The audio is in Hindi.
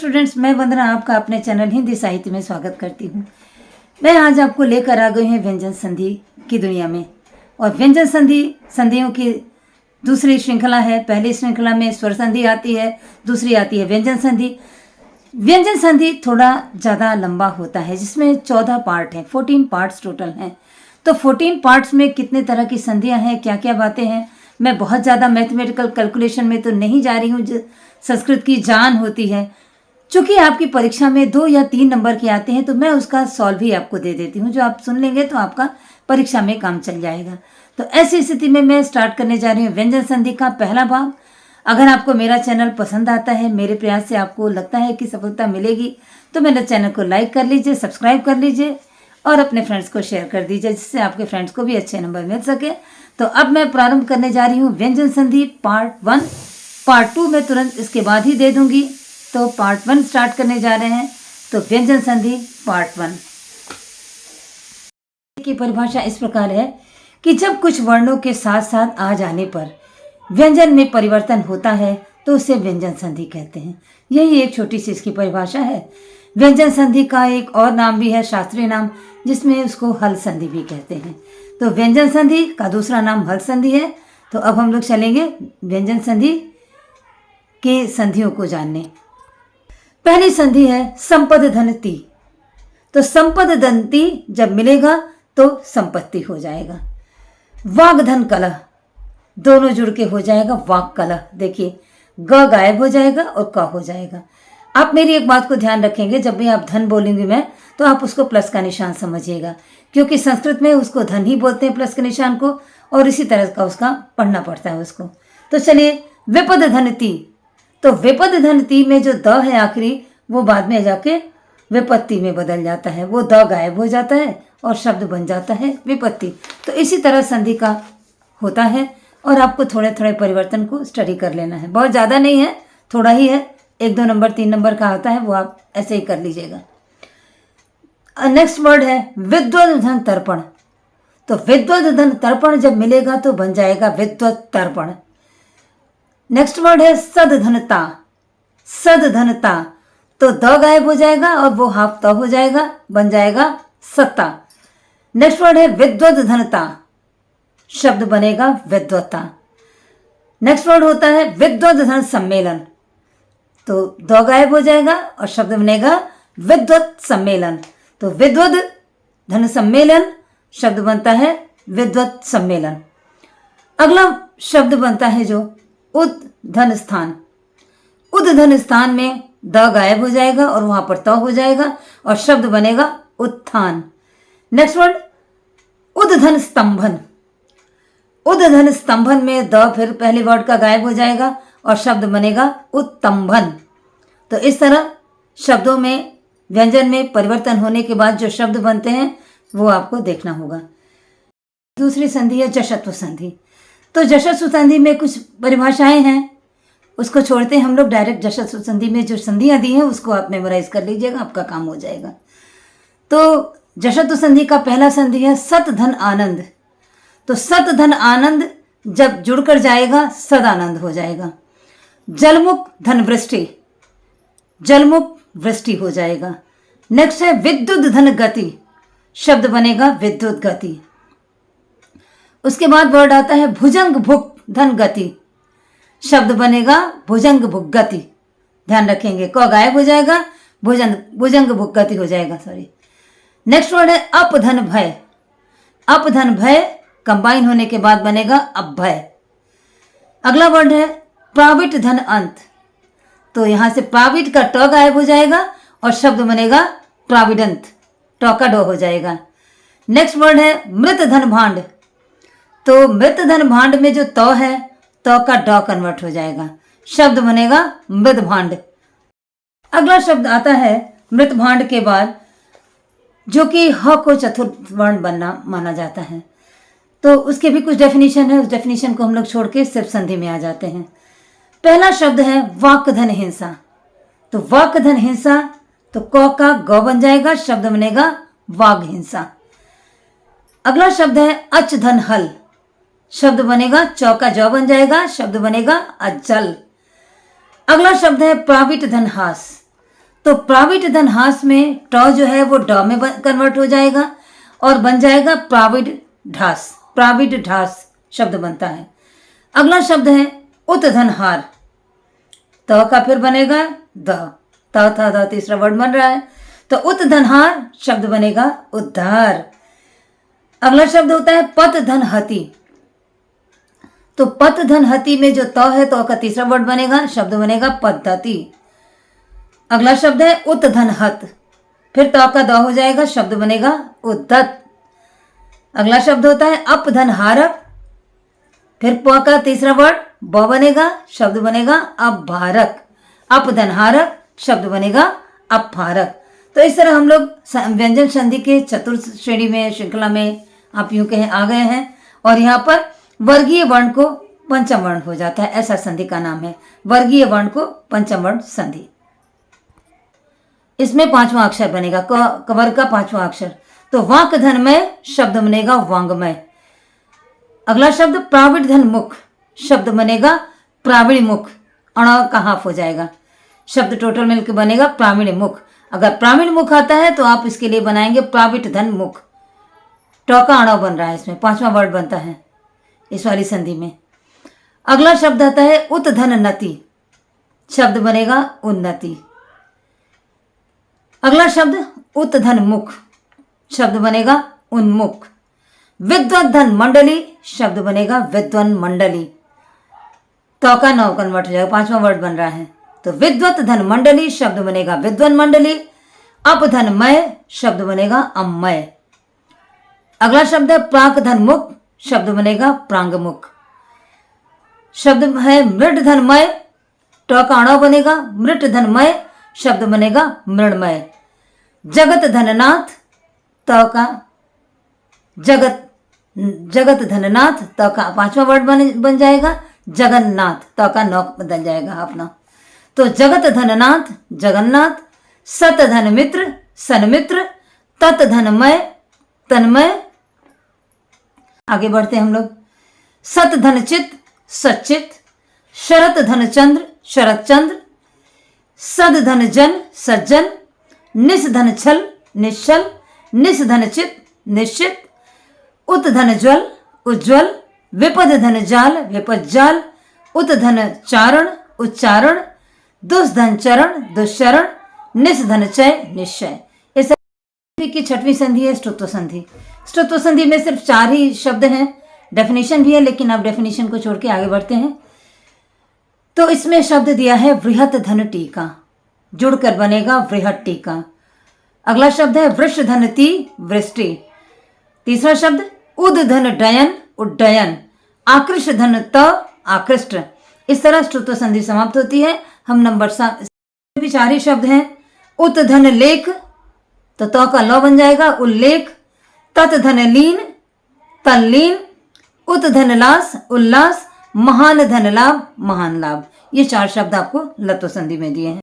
स्टूडेंट्स, मैं वंदना आपका अपने चैनल हिंदी साहित्य में स्वागत करती हूँ। मैं आज आपको लेकर आ गई हूँ व्यंजन संधि की दुनिया में। और व्यंजन संधियों की दूसरी श्रृंखला है। पहली श्रृंखला में स्वर संधि आती है, दूसरी आती है व्यंजन संधि। व्यंजन संधि थोड़ा ज़्यादा लंबा होता है, जिसमें 14 पार्ट हैं, 14 पार्ट्स टोटल हैं। तो 14 पार्ट्स में कितने तरह की संधियाँ हैं, क्या क्या बातें हैं, मैं बहुत ज़्यादा मैथमेटिकल कैलकुलेशन में तो नहीं जा रही हूँ। संस्कृत की जान होती है, चूँकि आपकी परीक्षा में 2 या 3 नंबर के आते हैं, तो मैं उसका सॉल्व ही आपको दे देती हूँ, जो आप सुन लेंगे तो आपका परीक्षा में काम चल जाएगा। तो ऐसी स्थिति में मैं स्टार्ट करने जा रही हूँ व्यंजन संधि का पहला भाग। अगर आपको मेरा चैनल पसंद आता है, मेरे प्रयास से आपको लगता है कि सफलता मिलेगी, तो मेरे चैनल को लाइक कर लीजिए, सब्सक्राइब कर लीजिए और अपने फ्रेंड्स को शेयर कर दीजिए, जिससे आपके फ्रेंड्स को भी अच्छे नंबर मिल सके। तो अब मैं प्रारंभ करने जा रही हूँ व्यंजन संधि पार्ट 1। पार्ट 2 मैं तुरंत इसके बाद ही दे दूंगी। तो पार्ट 1 स्टार्ट करने जा रहे हैं। तो व्यंजन संधि पार्ट 1 की परिभाषा इस प्रकार है कि जब कुछ वर्णों के साथ साथ आ जाने पर व्यंजन में परिवर्तन होता है तो उसे व्यंजन संधि कहते हैं। यही एक छोटी सी इसकी परिभाषा है। व्यंजन संधि का एक और नाम भी है, शास्त्रीय नाम, जिसमें उसको हल संधि भी कहते हैं। तो व्यंजन संधि का दूसरा नाम हल संधि है। तो अब हम लोग चलेंगे व्यंजन संधि के संधियों को जानने। पहली संधि है संपद धन ती। तो संपद धन ती जब मिलेगा तो संपत्ति हो जाएगा। वाग धन कलह, दोनों जुड़ के हो जाएगा वाक कलह। देखिए, ग गायब हो जाएगा और क हो जाएगा। आप मेरी एक बात को ध्यान रखेंगे, जब भी आप धन बोलेंगे मैं, तो आप उसको प्लस का निशान समझिएगा, क्योंकि संस्कृत में उसको धन ही बोलते हैं प्लस के निशान को, और इसी तरह का उसका पढ़ना पड़ता है उसको। तो चलिए, विपद धन ती। तो विपद धन ती में जो द है आखिरी, वो बाद में जाके विपत्ति में बदल जाता है। वो द गायब हो जाता है और शब्द बन जाता है विपत्ति। तो इसी तरह संधि का होता है, और आपको थोड़े थोड़े परिवर्तन को स्टडी कर लेना है। बहुत ज़्यादा नहीं है, थोड़ा ही है, 1-2 नंबर 3 नंबर का आता है, वो आप ऐसे ही कर लीजिएगा। नेक्स्ट वर्ड है विद्वद धन तर्पण। तो विद्वद धन तर्पण जब मिलेगा तो बन जाएगा विद्वत तर्पण। नेक्स्ट वर्ड है सदधनता। सदधनता, तो द गायब हो जाएगा और वो हाफ त हो जाएगा, बन जाएगा सत्ता। नेक्स्ट वर्ड है विद्वद धनता, शब्द बनेगा विद्वत्ता। नेक्स्ट वर्ड होता है विद्वद धन सम्मेलन। तो द गायब हो जाएगा और शब्द बनेगा विद्वत सम्मेलन। तो विद्वद धन सम्मेलन शब्द बनता है विद्वत सम्मेलन। अगला शब्द बनता है जो उद धन स्थान। उद धन स्थान में द गायब हो जाएगा और वहां पर त हो जाएगा और शब्द बनेगा उत्थान। नेक्स्ट वर्ड उद धन स्तंभन। उद धन स्तंभन में द फिर पहले वर्ड का गायब हो जाएगा और शब्द बनेगा उत्तंभन। तो इस तरह शब्दों में व्यंजन में परिवर्तन होने के बाद जो शब्द बनते हैं वो आपको देखना होगा। दूसरी संधि है जशत्व संधि। तो जशत्व संधि में कुछ परिभाषाएं हैं, उसको छोड़ते हैं हम लोग डायरेक्ट जशत्व संधि में जो संधियां दी हैं उसको आप मेमोराइज कर लीजिएगा, आपका काम हो जाएगा। तो जशत्व संधि का पहला संधि है सत धन आनंद। तो सत धन आनंद जब जुड़कर जाएगा सदानंद हो जाएगा। जलमुख धन वृष्टि, जलमुख वृष्टि हो जाएगा। नेक्स्ट है विद्युत धन गति, शब्द बनेगा विद्युत गति। उसके बाद वर्ड आता है भुजंग भुक धन गति, शब्द बनेगा भुजंग भुक गति। ध्यान रखेंगे, क गायब हो जाएगा, भुजंग भुक गति हो जाएगा, सॉरी। नेक्स्ट वर्ड है अपधन भय। अपधन भय कंबाइन होने के बाद बनेगा अभय। अगला वर्ड है प्राविट धन अंत। तो यहां से प्राविट का ट गायब हो जाएगा और शब्द बनेगा प्राविडंत, ट का डो हो जाएगा। नेक्स्ट वर्ड है मृत धन भांड। तो मृत धन भांड में जो त है, त का ड कन्वर्ट हो जाएगा, शब्द बनेगा मृत भांड। अगला शब्द आता है मृत भांड के बाद, जो कि ह को चतुर्थ वर्ण बनना माना जाता है। तो उसके भी कुछ डेफिनेशन है, उस डेफिनेशन को हम लोग छोड़ के सिर्फ संधि में आ जाते हैं। पहला शब्द है वाक धन हिंसा। तो वाक धन हिंसा, तो क का ग बन जाएगा, शब्द बनेगा वाग हिंसा। अगला शब्द है अच धन हल। शब्द बनेगा चौ का जौ बन जाएगा, शब्द बनेगा अज्जल। अगला शब्द है प्राविट धन हास। तो प्राविट धन हास में ट जो है वो ड में कन्वर्ट हो जाएगा और बन जाएगा प्राविड ढास। प्राविड ढास शब्द बनता है। अगला शब्द है उत धन हार। त का फिर बनेगा द, त था द तीसरा वर्ड बन रहा है, तो उत धनहार शब्द बनेगा उद्धार। अगला शब्द होता है पत धन हति। तो पत धन हति में जो त है तो का तीसरा वर्ड बनेगा, शब्द बनेगा पद्धति। अगला शब्द है उत धन हत, फिर त का द हो जाएगा, शब्द बनेगा उद्दत। अगला शब्द होता है अप धन हारक, फिर प का तीसरा वर्ड ब बनेगा, शब्द बनेगा अपभारक। अप धन हारक शब्द बनेगा अपभारक। तो इस तरह हम लोग व्यंजन संधि के चतुर्थ श्रेणी में, श्रृंखला में आप यूं कहें आ गए हैं। और यहाँ पर वर्गीय वर्ण को पंचम वर्ण हो जाता है, ऐसा संधि का नाम है, वर्गीय वर्ण को पंचम वर्ण संधि। इसमें पांचवा अक्षर बनेगा, कवर का पांचवा अक्षर, तो वाक धनमय शब्द बनेगा वांगमय। अगला शब्द प्राविड धन मुख, शब्द बनेगा प्राविण्य मुख, अण का हाफ हो जाएगा, शब्द टोटल मिलकर बनेगा प्राविण्य मुख। अगर प्राविण्य मुख आता है तो आप इसके लिए बनाएंगे प्राविट धन मुख, ट का अण बन रहा है, इसमें पांचवा वर्ड बनता है इस वाली संधि में। अगला शब्द आता है उत धन नति, शब्द बनेगा उन्नति। अगला शब्द उत धन मुख, शब्द बनेगा उन्मुख। विद्वत धन मंडली, शब्द बनेगा विद्वन मंडली, तो का नौ कन्वर्ट हो जाएगा, पांचवा वर्ड बन रहा है, तो विद्वत धन मंडली शब्द बनेगा विद्वन मंडली। अप धन मय शब्द बनेगा अमय। अगला शब्द है प्राक धन मुख, शब्द बनेगा प्रांगमुख। शब्द है मृड धन मय, ट का अण बनेगा, मृट धन मय शब्द बनेगा मृणमय। जगत धननाथ, त का जगत, जगत धननाथ, त का पांचवा वर्ड बन जाएगा जगन्नाथ, त का नौ बदल जाएगा अपना, तो जगत धननाथ जगन्नाथ। सत धन मित्र सन्मित्र, तत् धनमय तन्मय। आगे बढ़ते हैं हम लोग। सत धन चित सच्चित, शरत धन चंद्र शरत चंद्र, सद धन जन सज्जन, निस धन छल निश्चल, निस धन चित निश्चित। उत धन ज्वल उज्ज्वल, विपद धन जाल विपद जाल, उत धन चारण उच्चारण, दुस धन चरण दुश्चरण, निस धन चय निश्चय। इस की छठवीं संधि है स्तुत्व संधि। स्तुत्व संधि में सिर्फ 4 ही शब्द हैं, डेफिनेशन भी है, लेकिन अब डेफिनेशन को छोड़ के आगे बढ़ते हैं। तो इसमें शब्द दिया है वृहत धन टीका, जुड़कर बनेगा वृहत टीका। अगला शब्द है वृष धन ती वृष्टि। तीसरा शब्द उद धन डयन उड्डयन, आकृष्ट धन त आकृष्ट। इस तरह स्तुत्व संधि समाप्त होती है। हम नंबर 7 भी 4 ही शब्द हैं। उत धन लेख, तो त का ल बन जाएगा उल्लेख। तत् धन लीन तल्लीन, उत धन लास उल्लास, महान धन लाभ महान लाभ। ये 4 शब्द आपको लत्व संधि में दिए हैं।